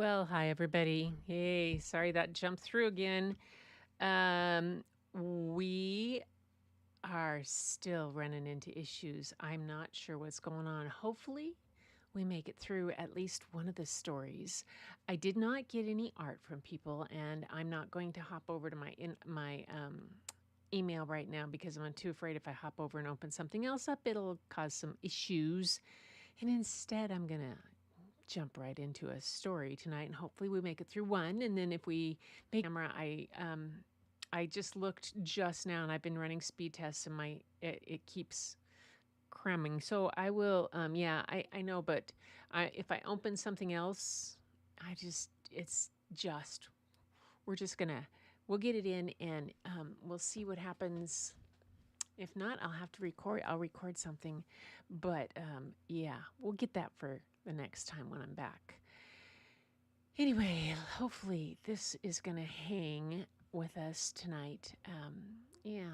Well, hi everybody. Hey, sorry that jumped through again. We are still running into issues. I'm not sure what's going on. Hopefully, we make it through at least one of the stories. I did not get any art from people, and I'm not going to hop over to my email right now because I'm too afraid if I hop over and open something else up, it'll cause some issues. And instead, I'm gonna jump right into a story tonight, and hopefully we make it through one. And then if we make camera, I just looked just now, and I've been running speed tests, and it keeps cramming. So I will. Yeah, I know, but if I open something else, it's just we're just gonna we'll get it in, and we'll see what happens. If not, I'll have to record. I'll record something, but yeah, we'll get that for the next time when I'm back. Anyway, hopefully this is going to hang with us tonight. Yeah.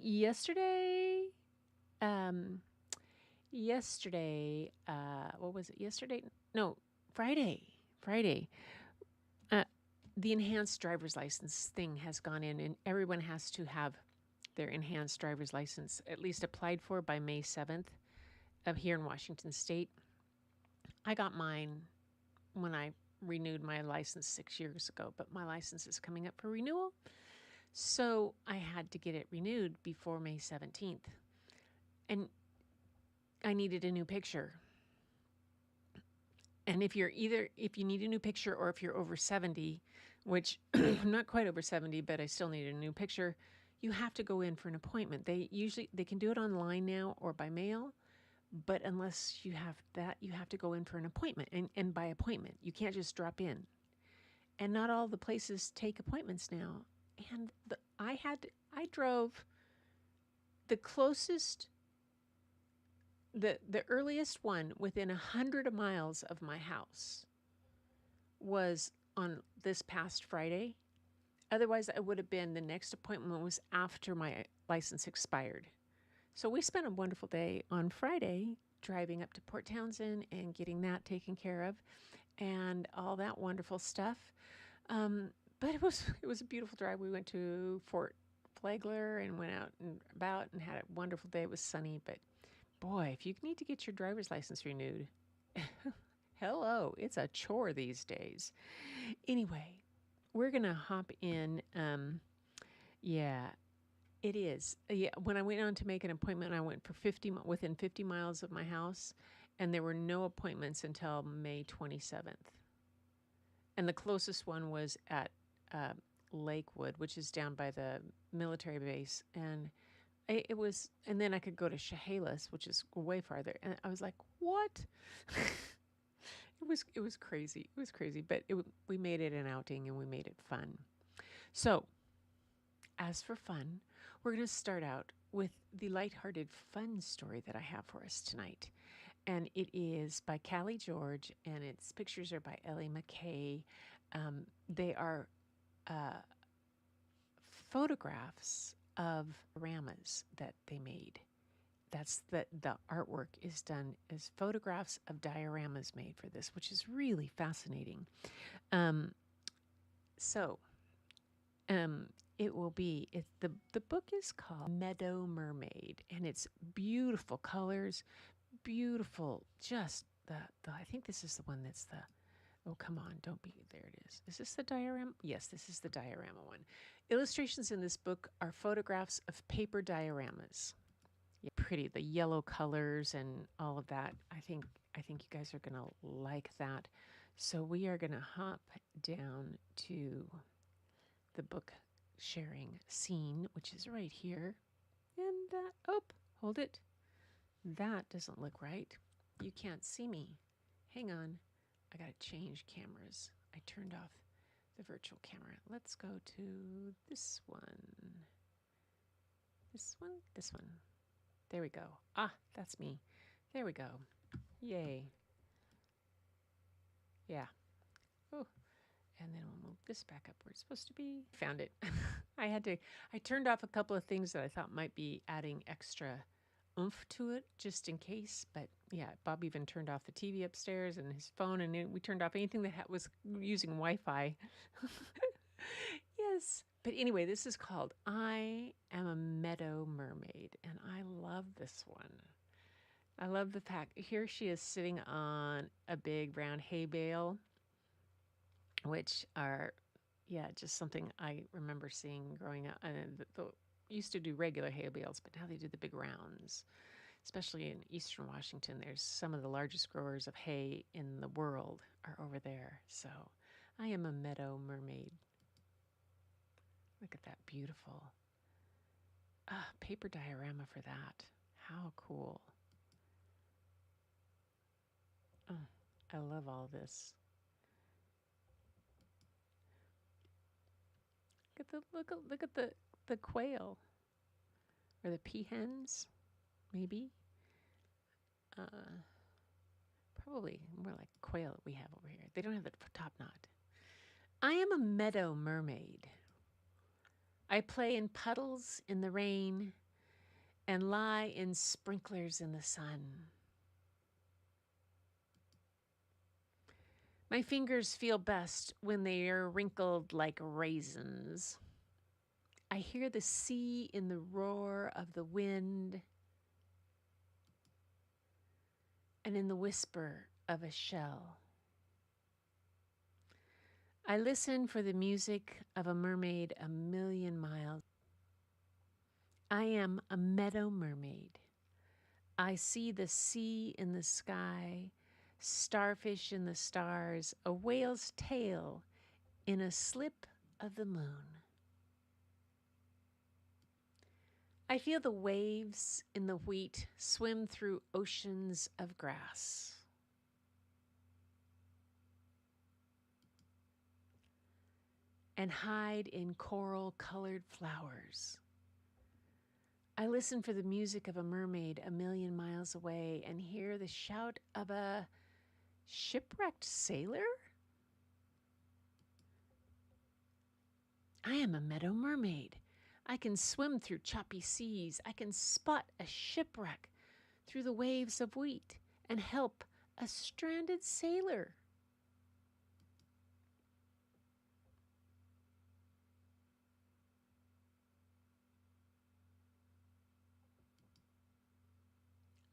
Yesterday, um, what was it? Yesterday? No, Friday. Friday. Uh, the enhanced driver's license thing has gone in, and everyone has to have their enhanced driver's license at least applied for by May 7th of here in Washington State. I got mine when I renewed my license 6 years ago, but my license is coming up for renewal. So I had to get it renewed before May 17th. And I needed a new picture. And if you need a new picture, or if you're over 70, which I'm not quite over 70, but I still need a new picture, you have to go in for an appointment. They can do it online now or by mail. But unless you have that, you have to go in for an appointment, and by appointment. You can't just drop in. And not all the places take appointments now. And I drove the closest, the earliest one within 100 miles of my house was on this past Friday. Otherwise, I would have been, the next appointment was after my license expired. So we spent a wonderful day on Friday driving up to Port Townsend and getting that taken care of and all that wonderful stuff. But it was a beautiful drive. We went to Fort Flagler and went out and about and had a wonderful day. It was sunny, but boy, if you need to get your driver's license renewed, hello, it's a chore these days. Anyway, we're going to hop in. Yeah, it is. Yeah, when I went on to make an appointment, I went for within 50 miles of my house, and there were no appointments until May 27th. And the closest one was at Lakewood, which is down by the military base, and and then I could go to Chehalis, which is way farther. And I was like, what? It was crazy. It was crazy, but we made it an outing, and we made it fun. So, as for fun, we're going to start out with the lighthearted fun story that I have for us tonight. And it is by Kallie George, and its pictures are by Ellie, McKay. They are photographs of dioramas that they made. That's the artwork is done as photographs of dioramas made for this, which is really fascinating. It will be, the book is called Meadow Mermaid, and it's beautiful colors, beautiful, just I think this is the one that's oh, come on, don't be, there it is. Is this the diorama? Yes, this is the diorama one. Illustrations in this book are photographs of paper dioramas. Yeah, pretty, the yellow colors and all of that. I think you guys are going to like that. So we are going to hop down to the book sharing scene, which is right here. And hold it. That doesn't look right. You can't see me. Hang on. I got to change cameras. I turned off the virtual camera. Let's go to this one. This one? This one. There we go. Ah, that's me. There we go. Yay. Yeah. Oh. And then we'll move this back up where it's supposed to be. Found it. I turned off a couple of things that I thought might be adding extra oomph to it, just in case. But Yeah, Bob even turned off the TV upstairs and his phone, and we turned off anything that was using Wi-Fi. Yes. But anyway, this is called I Am a Meadow Mermaid, and I love this one. I love the fact here she is sitting on a big brown hay bale, which are, yeah, just something I remember seeing growing up. And used to do regular hay bales, but now they do the big rounds. Especially in eastern Washington, there's some of the largest growers of hay in the world are over there. So I am a meadow mermaid. Look at that beautiful paper diorama for that. How cool. Oh, I love all this. Look at the quail or the peahens, maybe. Probably more like quail that we have over here. They don't have the top knot. I am a meadow mermaid. I play in puddles in the rain and lie in sprinklers in the sun. My fingers feel best when they are wrinkled like raisins. I hear the sea in the roar of the wind and in the whisper of a shell. I listen for the music of a mermaid a million miles. I am a meadow mermaid. I see the sea in the sky, starfish in the stars, a whale's tail in a slip of the moon. I feel the waves in the wheat swim through oceans of grass. And hide in coral-colored flowers. I listen for the music of a mermaid a million miles away and hear the shout of a shipwrecked sailor? I am a meadow mermaid. I can swim through choppy seas. I can spot a shipwreck through the waves of wheat and help a stranded sailor.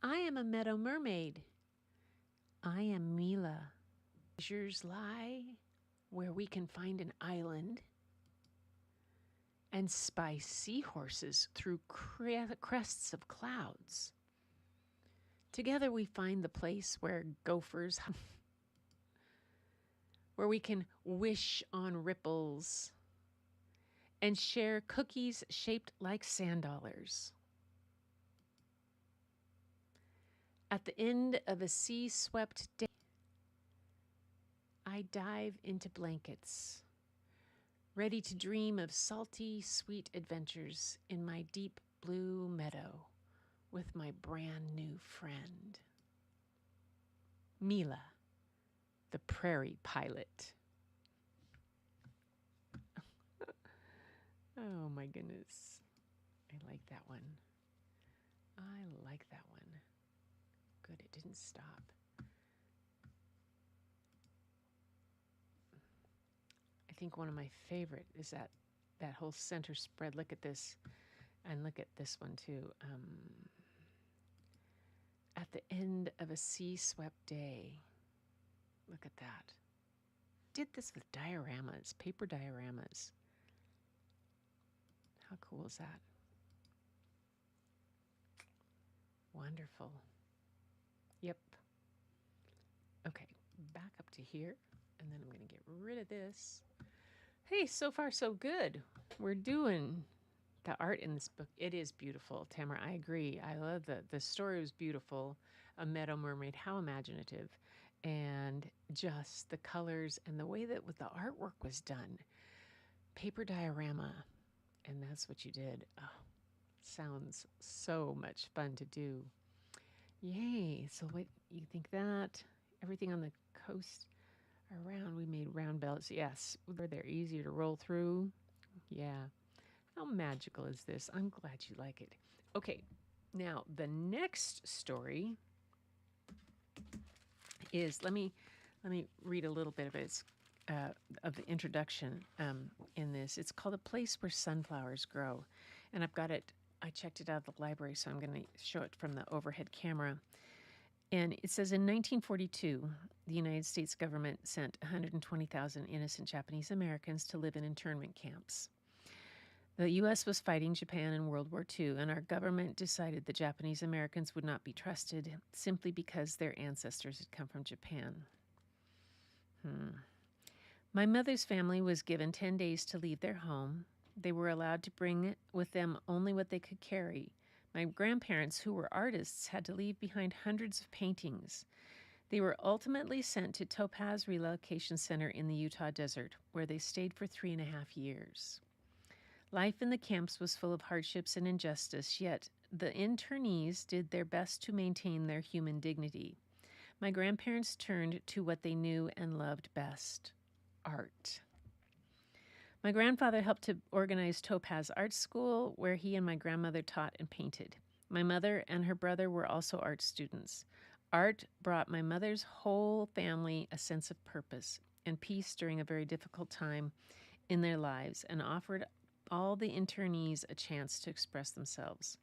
I am a meadow mermaid. I am Mila. Treasures lie where we can find an island and spy seahorses through crests of clouds. Together we find the place where gophers, where we can wish on ripples and share cookies shaped like sand dollars. At the end of a sea-swept day, I dive into blankets, ready to dream of salty, sweet adventures in my deep blue meadow with my brand new friend, Mila, the prairie pilot. Oh my goodness. I like that one. I like that one. Good, it didn't stop. I think one of my favorite is that whole center spread. Look at this, and look at this one too. At the end of a sea-swept day. Look at that. Did this with dioramas, paper dioramas. How cool is that? Wonderful. Yep. Okay, back up to here, and then I'm going to get rid of this. Hey, so far so good. We're doing the art in this book. It is beautiful, Tamara. I agree. I love the story was beautiful. A meadow mermaid, how imaginative. And just the colors and the way that the artwork was done. Paper diorama. And that's what you did. Oh, sounds so much fun to do. Yay. So what you think that? Everything on the coast around, we made round belts. Yes, they're easier to roll through. Yeah. How magical is this? I'm glad you like it. Okay, now the next story is, let me read a little bit of it. It's, of the introduction in this. It's called A Place Where Sunflowers Grow. And I've got it, I checked it out of the library, so I'm going to show it from the overhead camera. And it says in 1942, the United States government sent 120,000 innocent Japanese Americans to live in internment camps. The U.S. was fighting Japan in World War II, and our government decided the Japanese Americans would not be trusted simply because their ancestors had come from Japan. My mother's family was given 10 days to leave their home. They were allowed to bring with them only what they could carry. My grandparents, who were artists, had to leave behind hundreds of paintings. They were ultimately sent to Topaz Relocation Center in the Utah desert, where they stayed for 3.5 years. Life in the camps was full of hardships and injustice, yet the internees did their best to maintain their human dignity. My grandparents turned to what they knew and loved best: art. My grandfather helped to organize Topaz Art School, where he and my grandmother taught and painted. My mother and her brother were also art students. Art brought my mother's whole family a sense of purpose and peace during a very difficult time in their lives, and offered all the internees a chance to express themselves.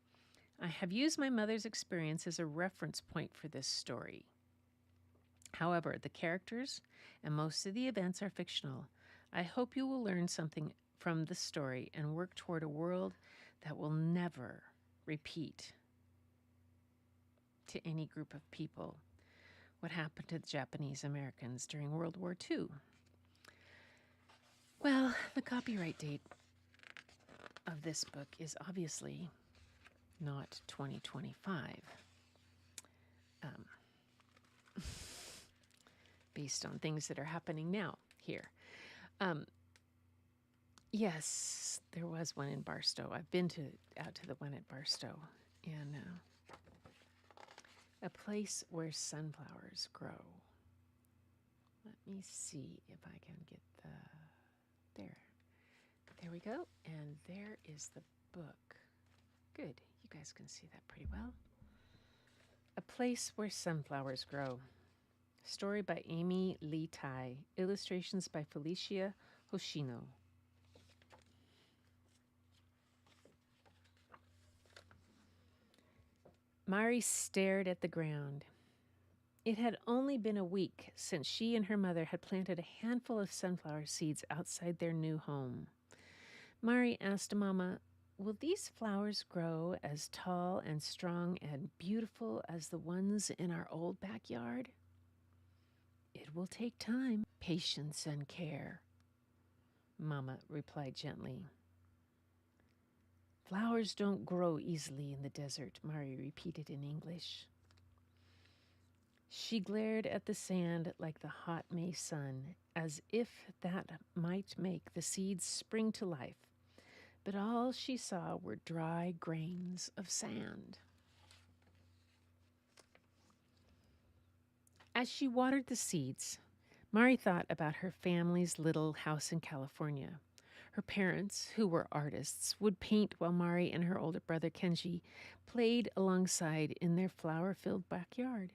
I have used my mother's experience as a reference point for this story. However, the characters and most of the events are fictional. I hope you will learn something from the story and work toward a world that will never repeat to any group of people what happened to the Japanese Americans during World War II. Well, the copyright date of this book is obviously not 2025, based on things that are happening now here. Yes, there was one in Barstow. I've been out to the one at Barstow, and A Place Where Sunflowers Grow. Let me see if I can get there. There we go, and there is the book. Good, you guys can see that pretty well. A Place Where Sunflowers Grow. Story by Amy Lee-Tai. Illustrations by Felicia Hoshino. Mari stared at the ground. It had only been a week since she and her mother had planted a handful of sunflower seeds outside their new home. Mari asked Mama, "Will these flowers grow as tall and strong and beautiful as the ones in our old backyard?" "It will take time, patience, and care," Mama replied gently. "Flowers don't grow easily in the desert," Mari repeated in English. She glared at the sand like the hot May sun, as if that might make the seeds spring to life. But all she saw were dry grains of sand. As she watered the seeds, Mari thought about her family's little house in California. Her parents, who were artists, would paint while Mari and her older brother Kenji played alongside in their flower-filled backyard.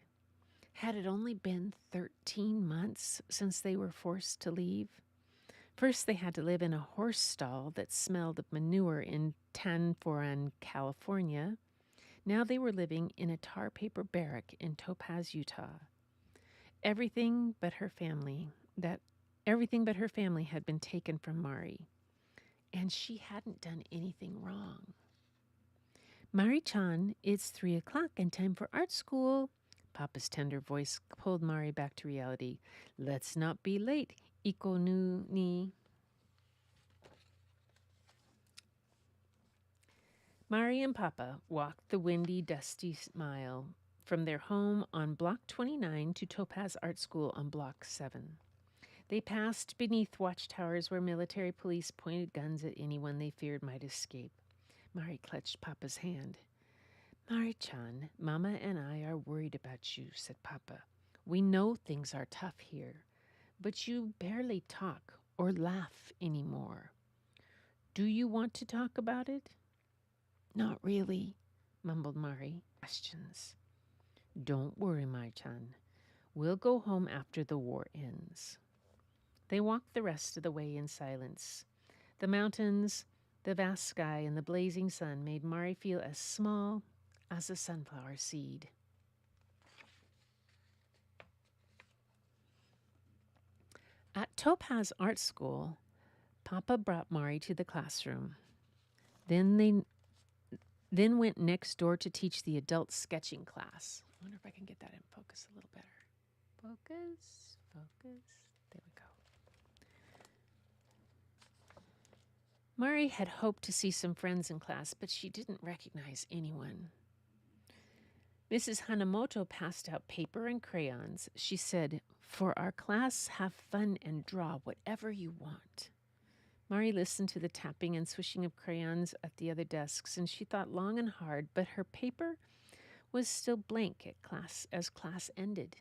Had it only been 13 months since they were forced to leave? First, they had to live in a horse stall that smelled of manure in Tanforan, California. Now they were living in a tar paper barrack in Topaz, Utah. Everything but her family had been taken from Mari, and she hadn't done anything wrong. "Mari-chan, it's 3:00 and time for art school." Papa's tender voice pulled Mari back to reality. "Let's not be late, Iko ni." Mari and Papa walked the windy, dusty mile from their home on Block 29 to Topaz Art School on Block 7. They passed beneath watchtowers where military police pointed guns at anyone they feared might escape. Mari clutched Papa's hand. "Mari-chan, Mama and I are worried about you," said Papa. "We know things are tough here, but you barely talk or laugh anymore. Do you want to talk about it?" "Not really," mumbled Mari. "Questions." "Don't worry, Mari-chan. We'll go home after the war ends." They walked the rest of the way in silence. The mountains, the vast sky, and the blazing sun made Mari feel as small as a sunflower seed. At Topaz Art School, Papa brought Mari to the classroom. Then went next door to teach the adult sketching class. I wonder if I can get that in focus a little better. Focus, focus. There we go. Mari had hoped to see some friends in class, but she didn't recognize anyone. Mrs. Hanamoto passed out paper and crayons. She said, "For our class, have fun and draw whatever you want." Mari listened to the tapping and swishing of crayons at the other desks, and she thought long and hard, but her paper was still blank as class ended.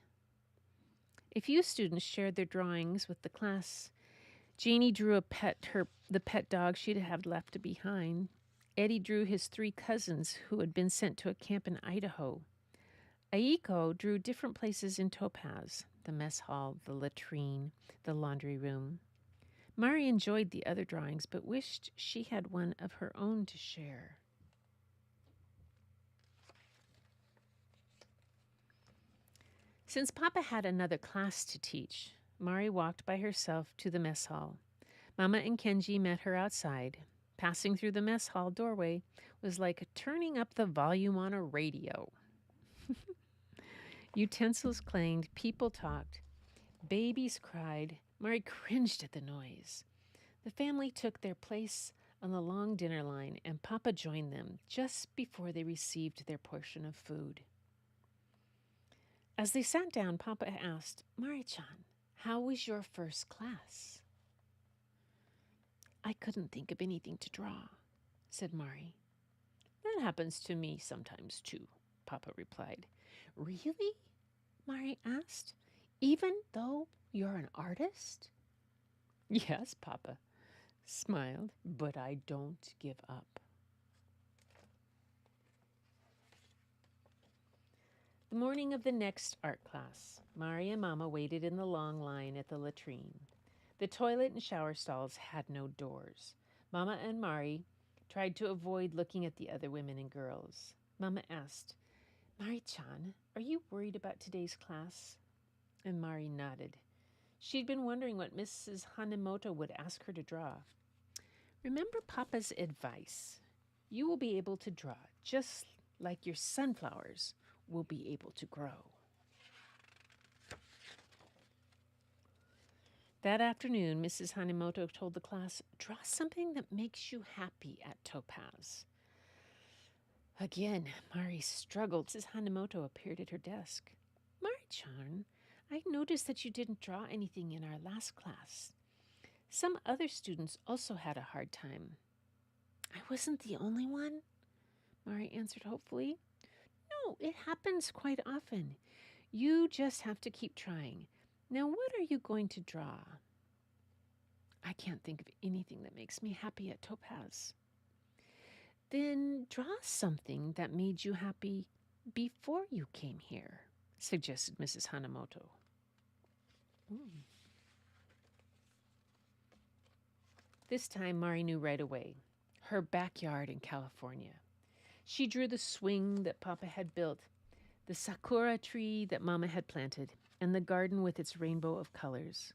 A few students shared their drawings with the class. Janie drew the pet dog she'd have left behind. Eddie drew his 3 cousins who had been sent to a camp in Idaho. Aiko drew different places in Topaz: the mess hall, the latrine, the laundry room. Mari enjoyed the other drawings, but wished she had one of her own to share. Since Papa had another class to teach, Mari walked by herself to the mess hall. Mama and Kenji met her outside. Passing through the mess hall doorway was like turning up the volume on a radio. Utensils clanged, people talked, babies cried. Mari cringed at the noise. The family took their place on the long dinner line, and Papa joined them just before they received their portion of food. As they sat down, Papa asked, "Mari-chan, how was your first class?" "I couldn't think of anything to draw," said Mari. "That happens to me sometimes, too," Papa replied. "Really?" Mari asked. "Even though you're an artist?" "Yes," Papa smiled, "but I don't give up." The morning of the next art class, Mari and Mama waited in the long line at the latrine. The toilet and shower stalls had no doors. Mama and Mari tried to avoid looking at the other women and girls. Mama asked, "Mari-chan, are you worried about today's class?" And Mari nodded. She'd been wondering what Mrs. Hanamoto would ask her to draw. "Remember Papa's advice. You will be able to draw just like your sunflowers will be able to grow." That afternoon, Mrs. Hanamoto told the class, "Draw something that makes you happy at Topaz." Again, Mari struggled. Mrs. Hanamoto appeared at her desk. "Mari-chan, I noticed that you didn't draw anything in our last class. Some other students also had a hard time." "I wasn't the only one," Mari answered hopefully. "No, it happens quite often. You just have to keep trying. Now, what are you going to draw?" "I can't think of anything that makes me happy at Topaz." "Then draw something that made you happy before you came here," suggested Mrs. Hanamoto. This time, Mari knew right away. Her backyard in California. She drew the swing that Papa had built, the sakura tree that Mama had planted, and the garden with its rainbow of colors.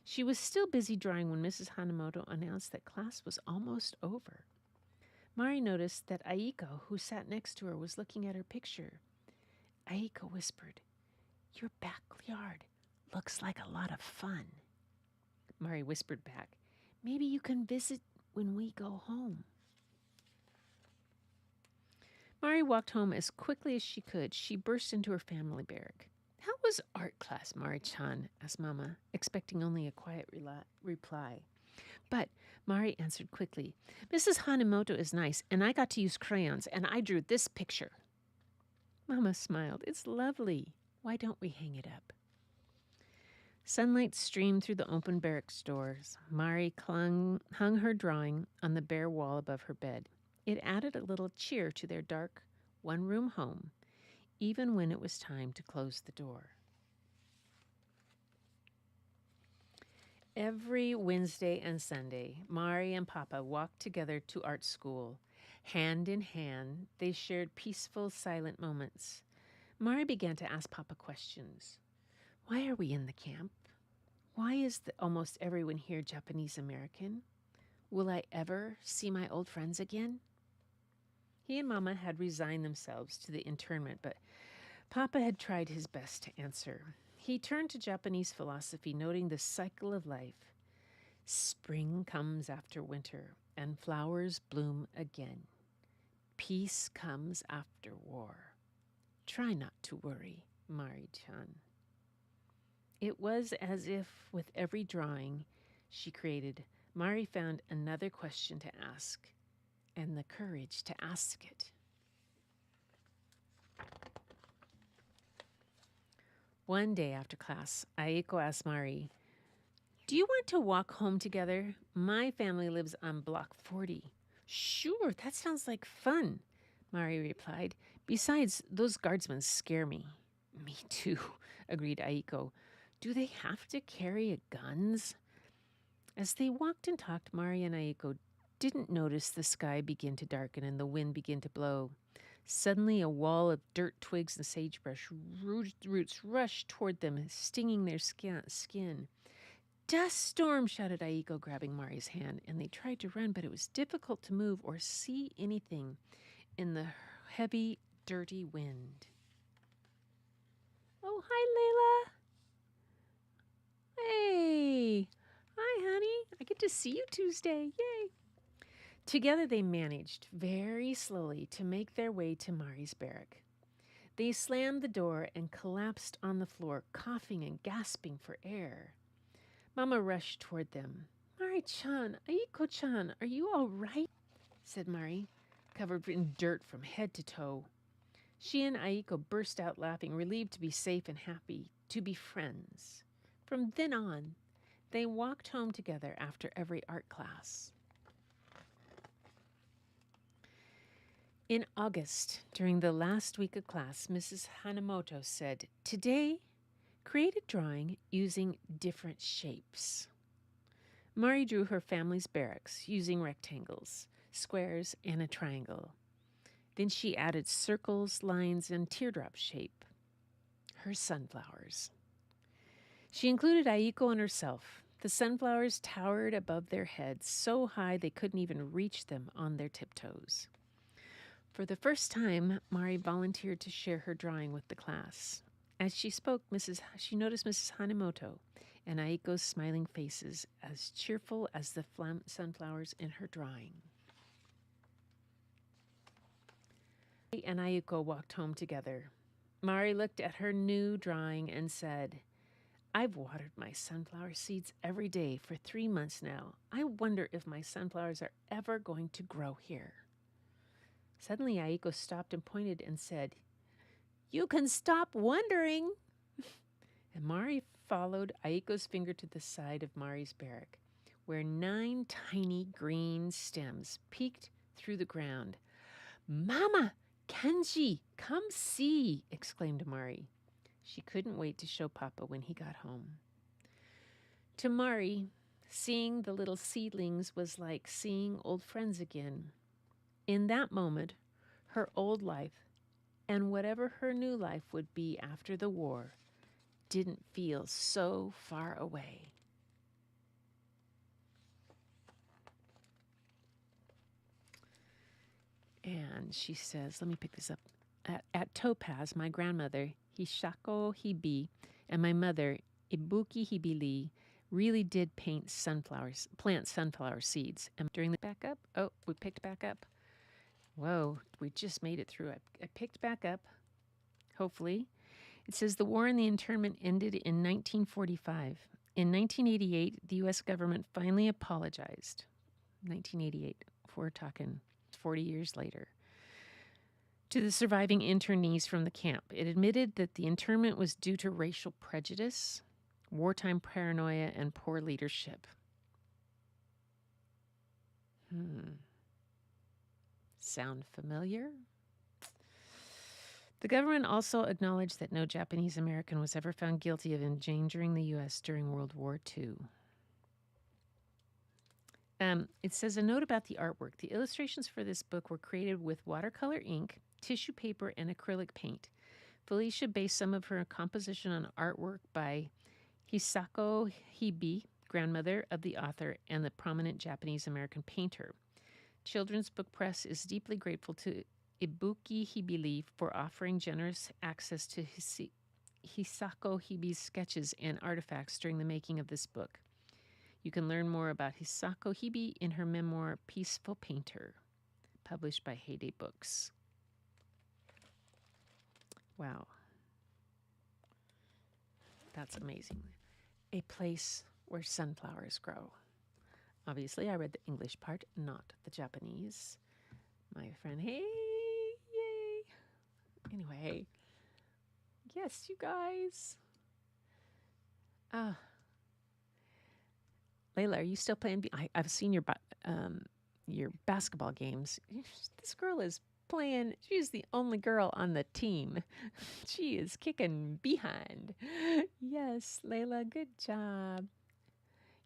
She was still busy drawing when Mrs. Hanamoto announced that class was almost over. Mari noticed that Aiko, who sat next to her, was looking at her picture. Aiko whispered, "Your backyard looks like a lot of fun." Mari whispered back, "Maybe you can visit when we go home." Mari walked home as quickly as she could. She burst into her family barrack. "How was art class, Mari-chan?" asked Mama, expecting only a quiet reply. But Mari answered quickly, "Mrs. Hanamoto is nice, and I got to use crayons, and I drew this picture." Mama smiled. "It's lovely. Why don't we hang it up?" Sunlight streamed through the open barracks doors. Mari hung her drawing on the bare wall above her bed. It added a little cheer to their dark, one-room home, even when it was time to close the door. Every Wednesday and Sunday, Mari and Papa walked together to art school. Hand in hand, they shared peaceful, silent moments. Mari began to ask Papa questions. Why are we in the camp? Why is almost everyone here Japanese American? Will I ever see my old friends again? He and Mama had resigned themselves to the internment, but Papa had tried his best to answer. He turned to Japanese philosophy, noting the cycle of life. Spring comes after winter, and flowers bloom again. Peace comes after war. Try not to worry, Mari-chan. It was as if with every drawing she created, Mari found another question to ask, and the courage to ask it. One day after class, Aiko asked Mari, do you want to walk home together? My family lives on block 40. Sure, that sounds like fun, Mari replied. Besides, those guardsmen scare me. Me too, agreed Aiko. Do they have to carry guns? As they walked and talked, Mari and Aiko didn't notice the sky begin to darken and the wind begin to blow. Suddenly, a wall of dirt, twigs, and sagebrush roots rushed toward them, stinging their skin. Dust storm, shouted Aiko, grabbing Mari's hand, and they tried to run, but it was difficult to move or see anything in the heavy, dirty wind. Oh, hi, Layla. Hey. Hi, honey. I get to see you Tuesday. Yay. Together they managed, very slowly, to make their way to Mari's barrack. They slammed the door and collapsed on the floor, coughing and gasping for air. Mama rushed toward them. Mari-chan, Aiko-chan, are you all right? Said Mari, covered in dirt from head to toe. She and Aiko burst out laughing, relieved to be safe and happy, to be friends. From then on, they walked home together after every art class. In August, during the last week of class, Mrs. Hanamoto said, today, create a drawing using different shapes. Mari drew her family's barracks using rectangles, squares, and a triangle. Then she added circles, lines, and teardrop shape. Her sunflowers. She included Aiko and herself. The sunflowers towered above their heads, so high they couldn't even reach them on their tiptoes. For the first time, Mari volunteered to share her drawing with the class. As she spoke, she noticed Mrs. Hanamoto and Aiko's smiling faces, as cheerful as the sunflowers in her drawing. Mari and Aiko walked home together. Mari looked at her new drawing and said, I've watered my sunflower seeds every day for 3 months now. I wonder if my sunflowers are ever going to grow here. Suddenly, Aiko stopped and pointed and said, You can stop wondering. And Mari followed Aiko's finger to the side of Mari's barrack, where 9 tiny green stems peeked through the ground. Mama, Kenji, come see, exclaimed Mari. She couldn't wait to show Papa when he got home. To Mari, seeing the little seedlings was like seeing old friends again. In that moment, her old life, and whatever her new life would be after the war, didn't feel so far away. And she says, let me pick this up. At Topaz, my grandmother, Hishako Hibi, and my mother, Ibuki Hibili, really did plant sunflower seeds. And during the backup, we picked back up. Whoa, we just made it through. I picked back up, hopefully. It says the war and the internment ended in 1945. In 1988, the U.S. government finally apologized. 1988, we're talking 40 years later. To the surviving internees from the camp. It admitted that the internment was due to racial prejudice, wartime paranoia, and poor leadership. Sound familiar? The government also acknowledged that no Japanese American was ever found guilty of endangering the U.S. during World War II. It says a note about the artwork. The illustrations for this book were created with watercolor ink, tissue paper, and acrylic paint. Felicia based some of her composition on artwork by Hisako Hibi, grandmother of the author and the prominent Japanese-American painter. Children's Book Press is deeply grateful to Ibuki Hibili for offering generous access to Hisako Hibi's sketches and artifacts during the making of this book. You can learn more about Hisako Hibi in her memoir, Peaceful Painter, published by Heyday Books. Wow. That's amazing. A place where sunflowers grow. Obviously, I read the English part, not the Japanese. My friend, hey, yay. Anyway, yes, you guys. Layla, are you still playing? I've seen your basketball games. This girl is playing. She's the only girl on the team. She is kicking behind. Yes, Layla, good job.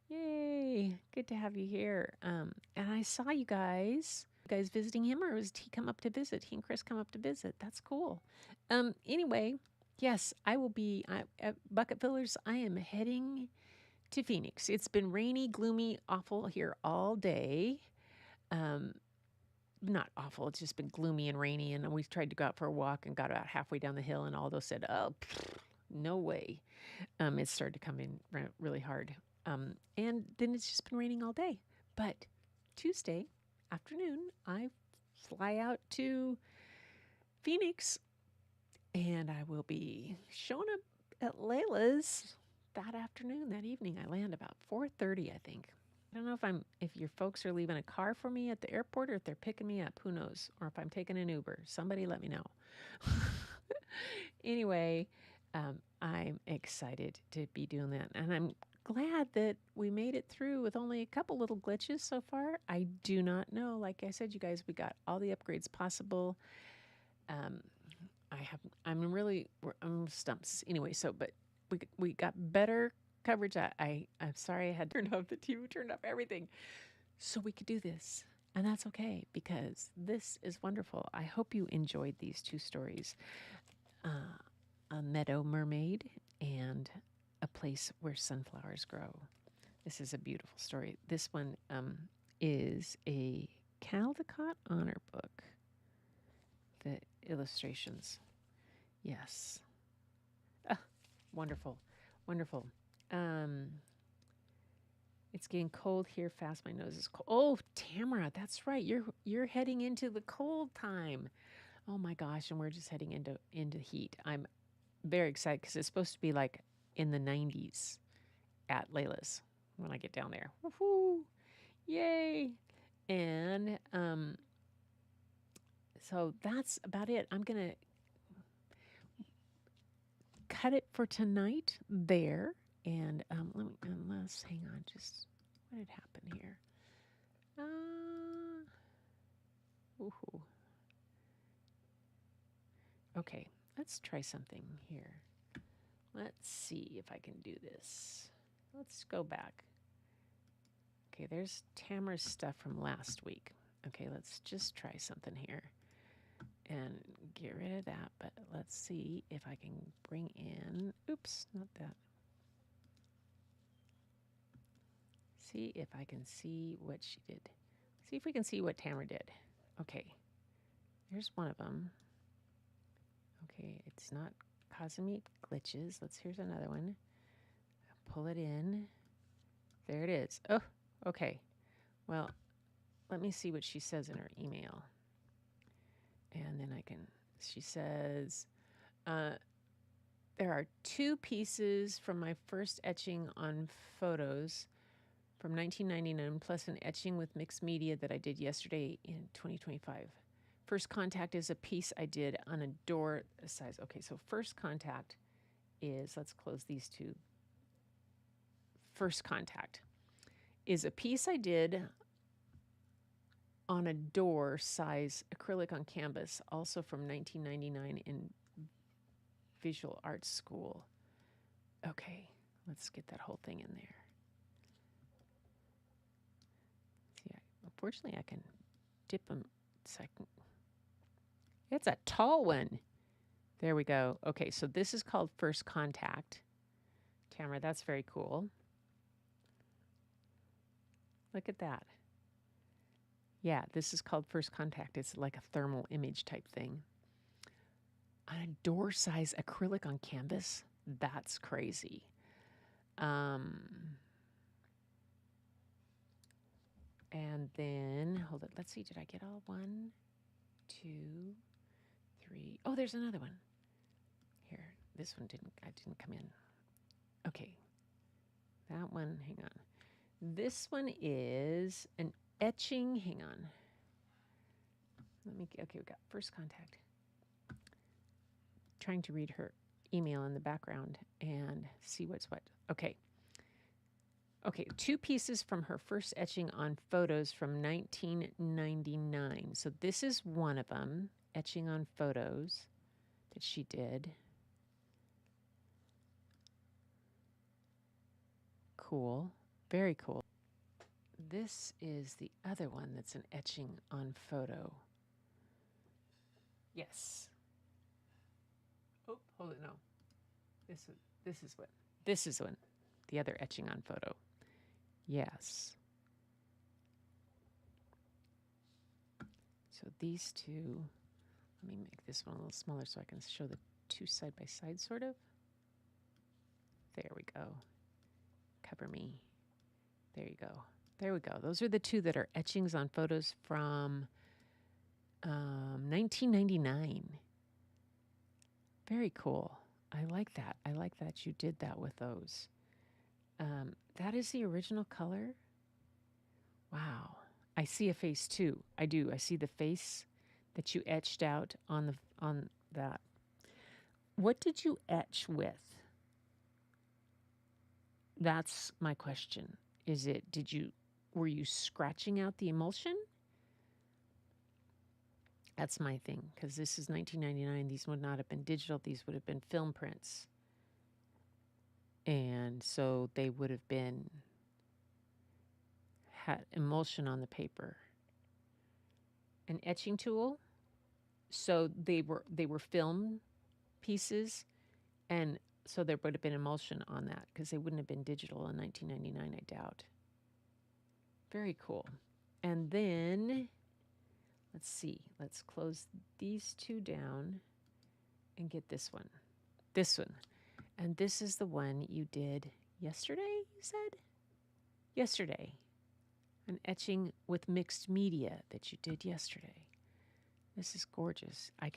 Yay, good to have you here. And I saw you guys visiting him, or did he come up to visit? He and Chris come up to visit. That's cool. Anyway, yes, I will be at Bucket Fillers. I am heading to Phoenix. It's been rainy, gloomy, awful here all day. Not awful. It's just been gloomy and rainy. And we tried to go out for a walk and got about halfway down the hill, and Aldo said, "Oh, no way." It started to come in really hard. And then it's just been raining all day. But Tuesday afternoon, I fly out to Phoenix, and I will be showing up at Layla's that afternoon, that evening. I land about 4:30, I think. I don't know if your folks are leaving a car for me at the airport or if they're picking me up. Who knows? Or if I'm taking an Uber. Somebody let me know. Anyway, I'm excited to be doing that. And I'm glad that we made it through with only a couple little glitches so far. I do not know. Like I said, you guys, we got all the upgrades possible. I'm stumps. Anyway, but we got better coverage. I'm sorry I had turned off the TV, turned off everything, so we could do this. And that's okay, because this is wonderful. I hope you enjoyed these two stories. A Meadow, Mermaid, and A Place Where Sunflowers Grow. This is a beautiful story. This one is a Caldecott Honor book. The illustrations. Yes. Wonderful. Wonderful. It's getting cold here fast. My nose is cold. Oh, Tamara, that's right. You're heading into the cold time. Oh my gosh, and we're just heading into heat. I'm very excited because it's supposed to be like in the 90s at Layla's when I get down there. Woohoo! Yay! And so that's about it. I'm gonna cut it for tonight there. And unless, hang on, just what had happened here? Woohoo. Okay, let's try something here. Let's see if I can do this. Let's go back. Okay, there's Tamara's stuff from last week. Okay, let's just try something here and get rid of that. But let's see if I can bring in, oops, not that. See if I can see what she did. See if we can see what Tamara did. Okay, here's one of them. Okay, it's not causing me glitches. Here's another one. Pull it in. There it is. Oh, okay. Well, let me see what she says in her email. And then she says, there are 2 pieces from my first etching on photos from 1999, plus an etching with mixed media that I did yesterday in 2025. First Contact is a piece I did on a door size. Okay, so First Contact is, let's close these two. First Contact is a piece I did on a door size acrylic on canvas, also from 1999 in visual arts school. Okay, let's get that whole thing in there. Fortunately, I can dip them. It's a tall one. There we go. Okay, so this is called First Contact. Tamara, that's very cool. Look at that. Yeah, this is called First Contact. It's like a thermal image type thing. On a door size acrylic on canvas? That's crazy. And then, hold it. Let's see. Did I get all 1, 2, 3? Oh, there's another one. Here. This one didn't come in. Okay. That one, hang on. This one is an etching. Hang on. Okay, we got First Contact. Trying to read her email in the background and see what's what. Okay. Okay, 2 pieces from her first etching on photos from 1999. So this is one of them, etching on photos that she did. Cool. Very cool. This is the other one that's an etching on photo. Yes. Oh, hold it, no. This is one. The other etching on photo. Yes. So these 2, let me make this one a little smaller so I can show the 2 side by side sort of. There we go. Cover me. There you go. There we go. Those are the 2 that are etchings on photos from 1999. Very cool. I like that. I like that you did that with those. That is the original color. Wow. I see a face too. I do. I see the face that you etched out on that. What did you etch with? That's my question. Were you scratching out the emulsion? That's my thing, because this is 1999. These would not have been digital. These would have been film prints. And so they would have had emulsion on the paper. An etching tool. So they were film pieces, and so there would have been emulsion on that because they wouldn't have been digital in 1999, I doubt. Very cool. And then, let's see. Let's close these 2 down and get this one. This one. And this is the one you did yesterday, you said? Yesterday. An etching with mixed media that you did yesterday. This is gorgeous. I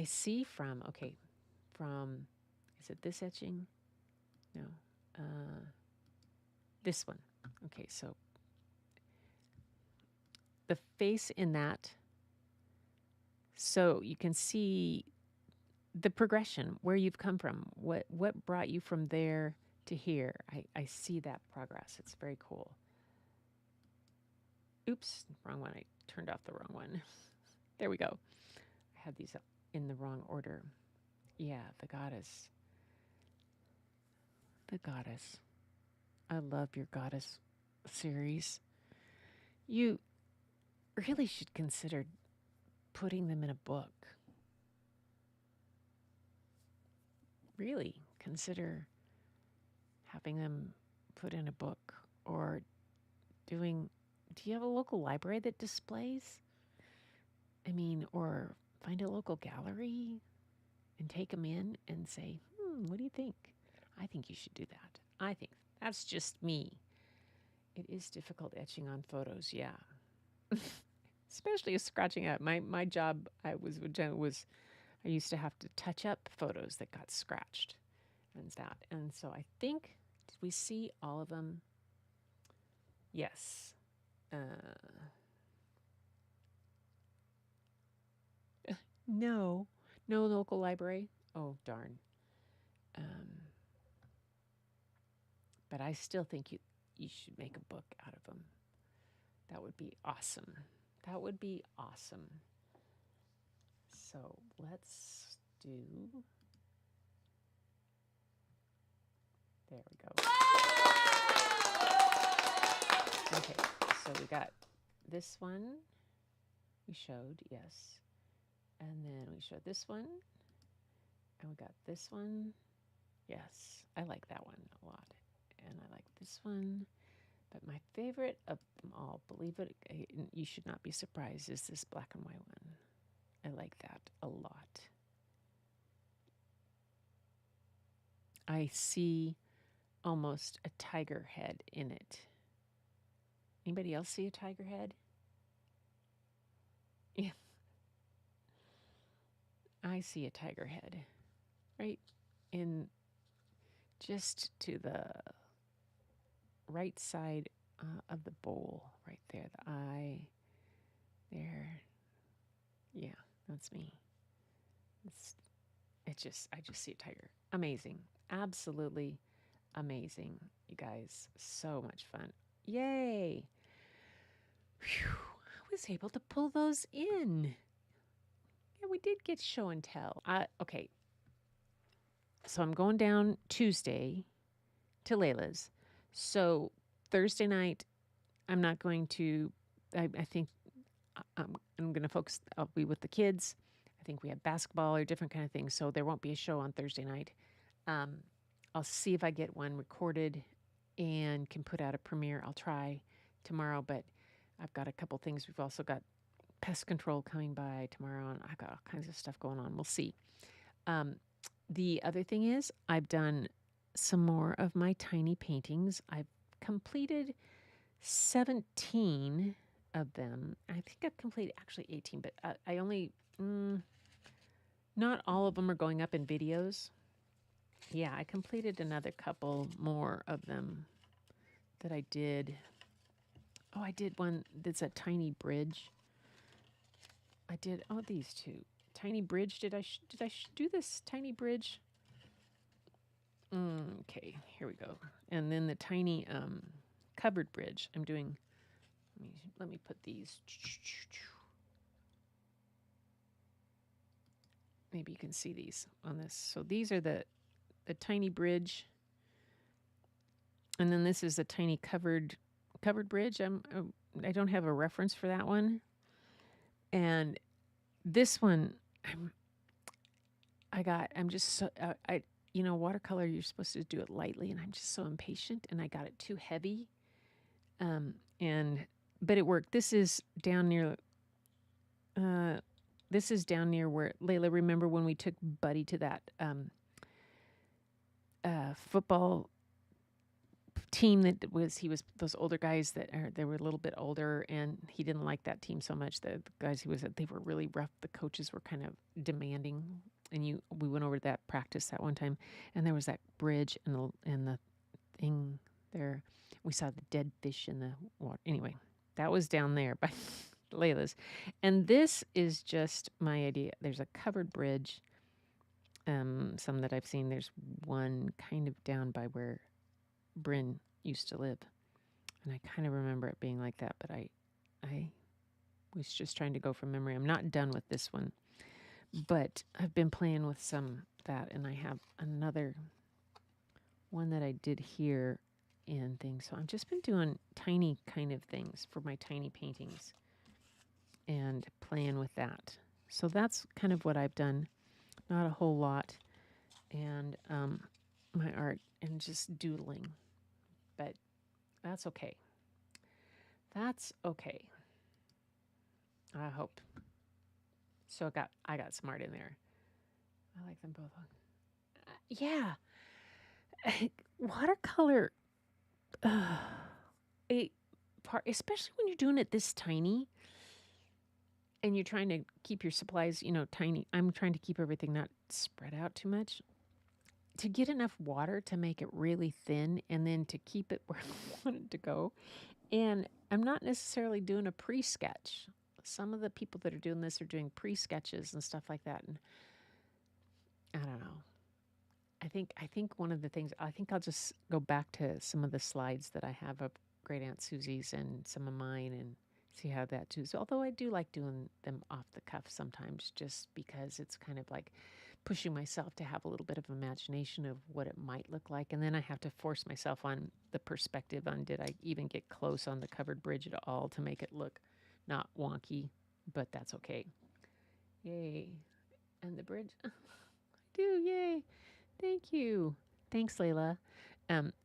see from, is it this etching? No. This one. Okay, so the face in that, so you can see the progression, where you've come from, what brought you from there to here. I see that progress. It's very cool. Oops, wrong one. I turned off the wrong one. There we go. I had these in the wrong order. Yeah, the goddess. The goddess. I love your goddess series. You really should consider putting them in a book. Really consider having them put in a book, or do you have a local library that displays? Or find a local gallery and take them in and say, what do you think? I think you should do that. I think that's just me. It is difficult etching on photos, yeah. Especially scratching out. My job I used to have to touch up photos that got scratched and that. And so I think, did we see all of them? Yes. No local library. Oh, darn. But I still think you should make a book out of them. That would be awesome. That would be awesome. So let's do. There we go. Okay, so we got this one we showed, yes. And then we showed this one. And we got this one. Yes, I like that one a lot. And I like this one. But my favorite of them all, believe it, you should not be surprised, is this black and white one. I like that a lot. I see almost a tiger head in it. Anybody else see a tiger head? Yeah. I see a tiger head right in just to the right side of the bowl, right there. The eye there. Yeah, that's me. I just see a tiger. Amazing. Absolutely amazing, you guys. So much fun. Yay. Whew. I was able to pull those in. Yeah, we did get show and tell. Okay. So I'm going down Tuesday to Layla's. So Thursday night, I'm not going to, I think I'm going to focus, I'll be with the kids. I think we have basketball or different kind of things. So there won't be a show on Thursday night. I'll see if I get one recorded and can put out a premiere. I'll try tomorrow, but I've got a couple things. We've also got pest control coming by tomorrow, and I've got all kinds of stuff going on. We'll see. The other thing is I've done some more of my tiny paintings. I've completed 17 of them. I think I've completed actually 18, but I only, not all of them are going up in videos. Yeah, I completed another couple more of them that I did. Oh, I did one that's a tiny bridge. I did, these two. Tiny bridge. Did I do this tiny bridge? Okay, here we go. And then the tiny covered bridge. I'm doing, let me put these. Maybe you can see these on this. So these are the tiny bridge. And then this is a tiny covered bridge. I don't have a reference for that one. And this one, I'm just so, watercolor, you're supposed to do it lightly, and I'm just so impatient, and I got it too heavy. But it worked. This is down near where, Layla, remember when we took Buddy to that football team he was those older guys they were a little bit older, and he didn't like that team so much. The guys they were really rough. The coaches were kind of demanding, and we went over to that practice that one time, and there was that bridge and the thing there. We saw the dead fish in the water. Anyway, that was down there by Layla's, and this is just my idea. There's a covered bridge. Some that I've seen. There's one kind of down by where Bryn used to live, and I kind of remember it being like that, but I was just trying to go from memory. I'm not done with this one, but I've been playing with some that, and I have another one that I did here and things. So I've just been doing tiny kind of things for my tiny paintings and playing with that. So that's kind of what I've done. Not a whole lot, and my art and just doodling, but that's okay. That's okay. I hope. So I got smart in there. I like them both. Yeah, watercolor. Especially when you're doing it this tiny, and you're trying to keep your supplies, tiny. I'm trying to keep everything not spread out too much. To get enough water to make it really thin, and then to keep it where I want it to go. And I'm not necessarily doing a pre-sketch. Some of the people that are doing this are doing pre-sketches and stuff like that. And I don't know. I think one of the things, I think I'll just go back to some of the slides that I have of Great Aunt Susie's and some of mine and see how that too. So, although I do like doing them off the cuff sometimes, just because it's kind of like pushing myself to have a little bit of imagination of what it might look like. And then I have to force myself on the perspective on, did I even get close on the covered bridge at all to make it look not wonky, but that's okay. Yay. And the bridge, I do, yay. Thank you. Thanks, Layla.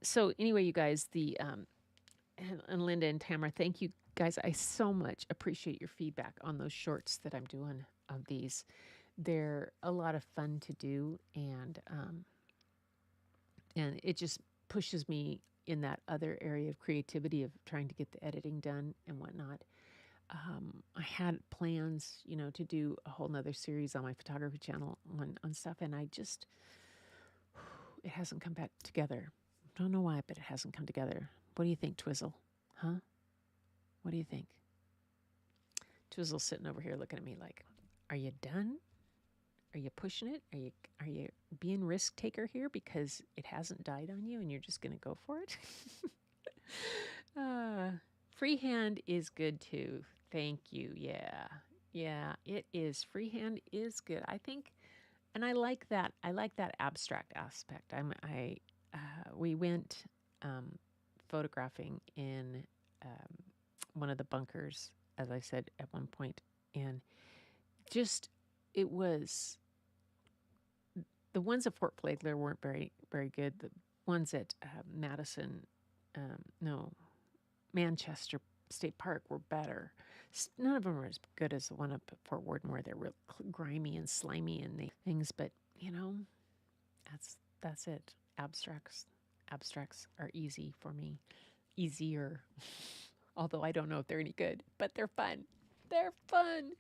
So anyway, you guys, and Linda and Tamara, thank you guys. I so much appreciate your feedback on those shorts that I'm doing of these. They're a lot of fun to do, and it just pushes me in that other area of creativity of trying to get the editing done and whatnot. I had plans, to do a whole nother series on my photography channel on stuff, and it hasn't come back together. Don't know why, but it hasn't come together. What do you think, Twizzle? Huh? What do you think? Twizzle's sitting over here looking at me like, are you done? Are you pushing it? Are you being risk taker here because it hasn't died on you and you're just going to go for it? Freehand is good too. Thank you. Yeah, it is. Freehand is good. I think, and I like that. I like that abstract aspect. We went photographing in one of the bunkers, as I said at one point, and it was, the ones at Fort Flagler weren't very, very good. The ones at Manchester State Park were better. None of them were as good as the one up at Fort Worden, where they're real grimy and slimy and things. But that's it. Abstracts are easy for me, easier. Although I don't know if they're any good, but they're fun. They're fun.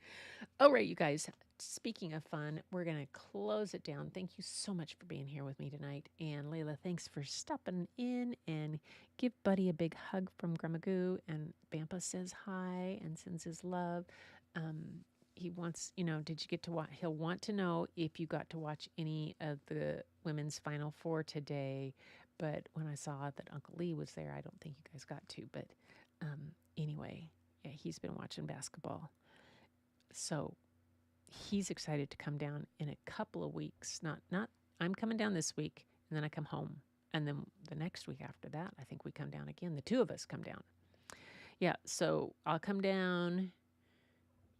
All right, you guys. Speaking of fun, we're going to close it down. Thank you so much for being here with me tonight. And Layla, thanks for stopping in, and give Buddy a big hug from Grandma Goo. And Bampa says hi and sends his love. He wants, did you get to watch? He'll want to know if you got to watch any of the women's Final Four today. But when I saw that Uncle Lee was there, I don't think you guys got to. But anyway, yeah, he's been watching basketball. So he's excited to come down in a couple of weeks. Not I'm coming down this week, and then I come home. And then the next week after that, I think we come down again. The two of us come down. Yeah, so I'll come down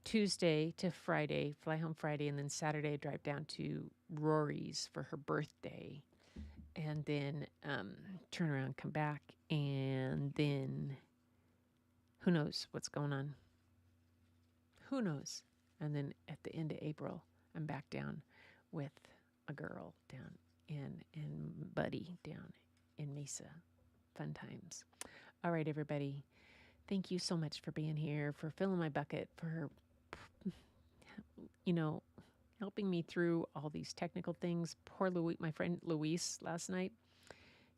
Tuesday to Friday, fly home Friday, and then Saturday drive down to Rory's for her birthday. And then turn around, come back, and then who knows what's going on. Who knows? And then at the end of April, I'm back down with a girl down and Buddy down in Mesa. Fun times. All right, everybody. Thank you so much for being here, for filling my bucket, for, helping me through all these technical things. Poor Louis, my friend Luis last night,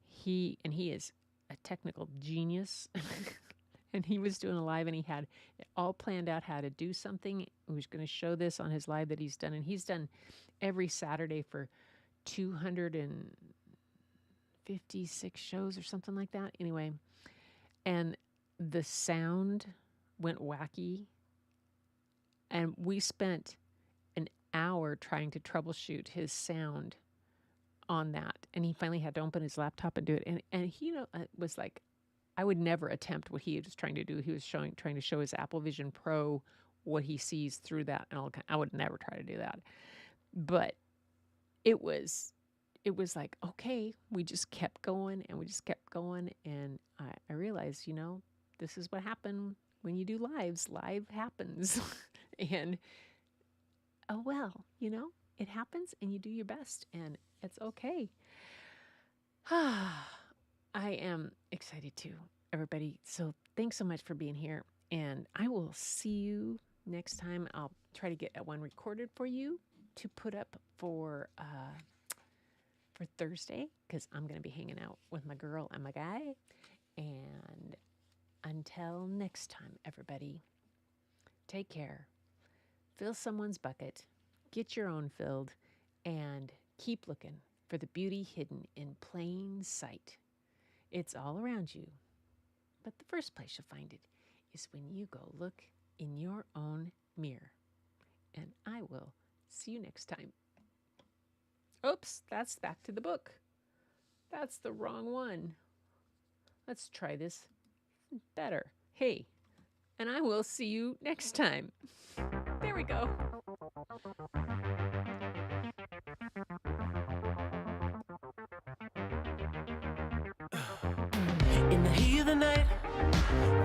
he is a technical genius. And he was doing a live, and he had it all planned out how to do something. He was going to show this on his live that he's done. And he's done every Saturday for 256 shows or something like that. Anyway, and the sound went wacky. And we spent an hour trying to troubleshoot his sound on that. And he finally had to open his laptop and do it. And he was like, I would never attempt what he was trying to do. He was trying to show his Apple Vision Pro what he sees through that, and I would never try to do that. But it was like, okay, we just kept going, and and I realized, this is what happened when you do lives. Live happens, and oh well, it happens, and you do your best, and it's okay. I am excited too, everybody. So thanks so much for being here. And I will see you next time. I'll try to get one recorded for you to put up for Thursday, because I'm going to be hanging out with my girl and my guy. And until next time, everybody, take care. Fill someone's bucket. Get your own filled. And keep looking for the beauty hidden in plain sight. It's all around you, but the first place you'll find it is when you go look in your own mirror. And I will see you next time. Oops, that's back to the book. That's the wrong one. Let's try this better. Hey, and I will see you next time. There we go. In the heat of the night,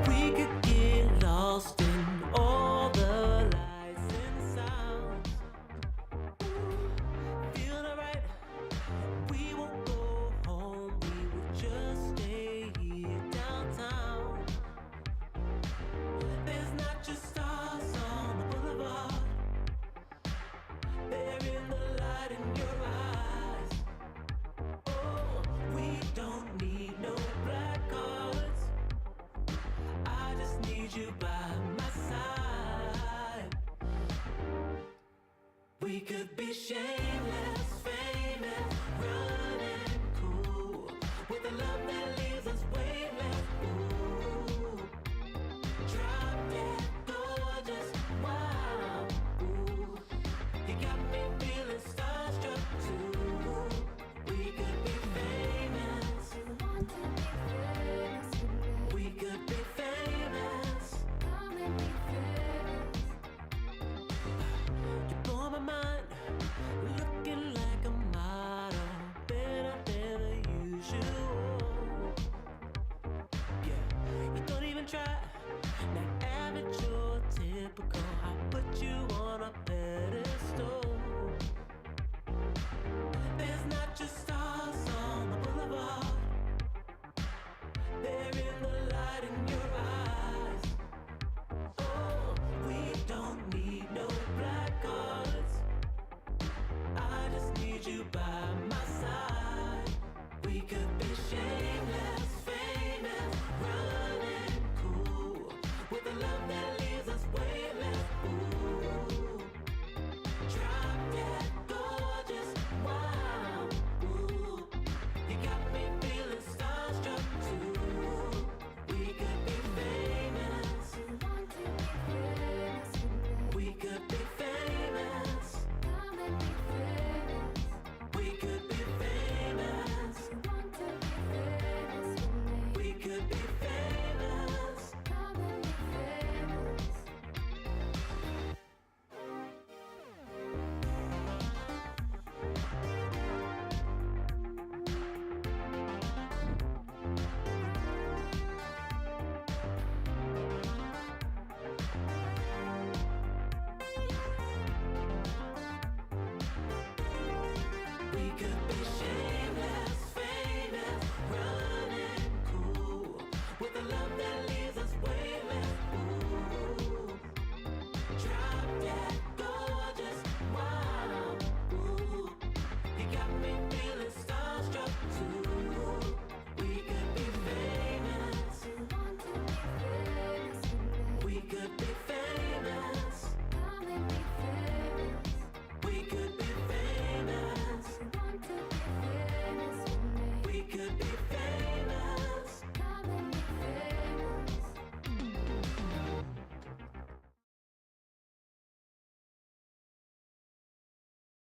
we could get lost in all the lights and sounds. Feeling alright, we won't go home, we will just stay here downtown. There's not just stars on the boulevard, they're in the light in your eyes. Oh, we don't need no black cards, I just need you by my side. We could be shameless, famous, running cool, with a love that leaves us weightless. Ooh, drop dead gorgeous, wow. Ooh, you got me feeling starstruck too. We could be famous. We could be famous. You blow my mind, looking like a model, better than the usual. Yeah, you don't even try, not average or typical. I put you on a pedestal. There's not just stars on the boulevard, they're in the light in your eyes. Oh, we don't need no black cards, I just need you by my side. We could be shameless, famous, running cool, with a love that leaves us weightless. Ooh, drop dead gorgeous, wow. Ooh, you got me feeling starstruck too. We could be famous. We could be famous. We could be famous. We could be famous. We could be